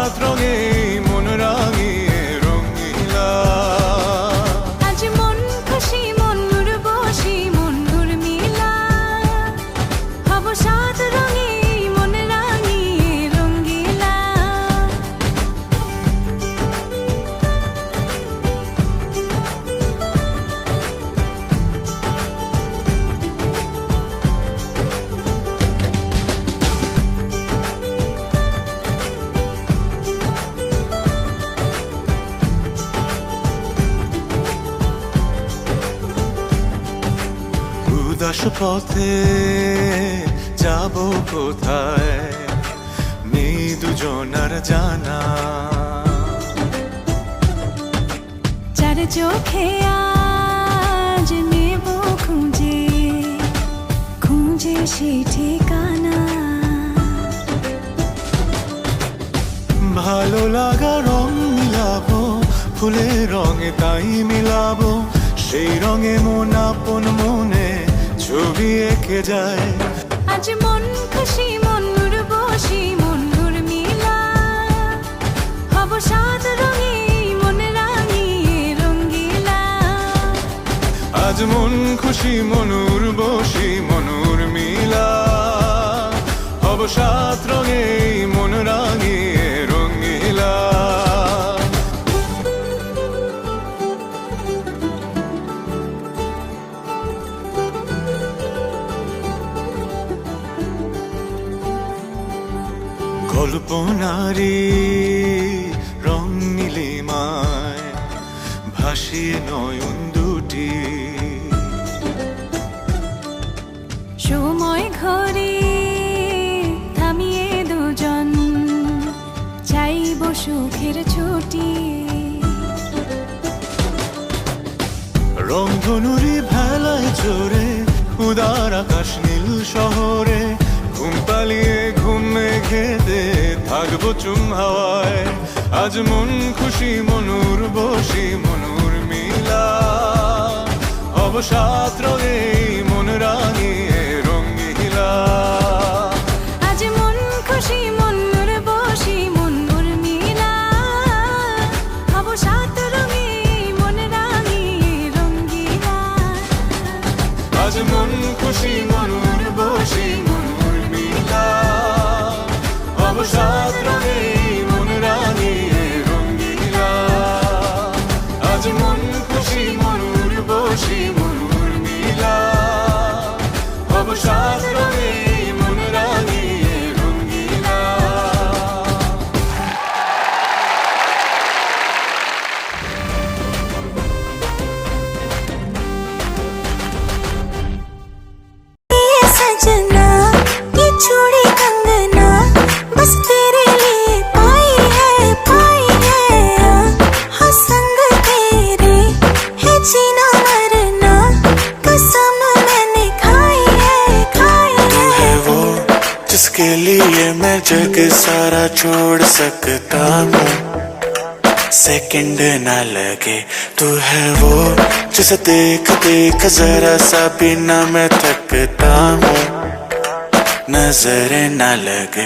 অবসাদ রঙে মন রাঙিয়ে রঙিলা। আজ মন খুশি মন উর্বশী মন উর্মিলা, অবসাদ রঙে মন রাঙিয়ে রঙিলা। উদাস পথে যাব কোথায় নেই দুজনার জানা। চার চোখে আজ নেব খুঁজে খুঁজে সে ঠিকানা। ভালো লাগা রং মিলাবো ফুলের রঙে তাই মিলাবো, সেই রঙে মন আপন মনে ছবি এঁকে যায়। আজ মন খুশি মন উর্বশী মন উর্মিলা, অবসাদ রঙে মন রাঙিয়ে রঙিলা। আজ মন খুশি মন উর্বশী মন উর্মিলা, অবসাদ রঙে মন রাঙিয়ে রঙিলা। কল্পনারি রং নীলিমায় ভাসিয়ে নয়ন দুটি। সময় ঘরে থামিয়ে দুজন চাইব সুখের ছুটি। রংধনুরি ভেলায় চড়ে উদার আকাশ নীল শহরে, ঘুম পালিয়ে ঘুম মেঘেতে থাকবো চুম হাওয়ায়। আজ মন খুশি মন উর্বশী মন উর্মিলা, অবসাদ রঙে মন রাঙিয়ে রঙিলা। আজ মন খুশি মন উর্বশী মন উর্মিলা, অবসাদ রঙে মন রাঙিয়ে রঙিলা। আজ মন খুশি মন উর্বশী মন উর্মিলা, অবসাদ রঙে মন রাঙিয়ে রঙিলা। আজ মন খুশি মন উর্বশী মন উর্মিলা, অবসাদ রঙে মন রাঙিয়ে রঙিলা। सजना ये चूड़ी कंगना बस तेरे लिए पाई है हाँ संग तेरे है जीना मरना कसम मैंने खाई है तू है वो जिसके लिए मैं जग सारा छोड़ सकता हूँ, सेकंड ना लगे। तू है वो जिसे देख देख जरा सा भी ना मैं थकता हूँ, नजर ना लगे।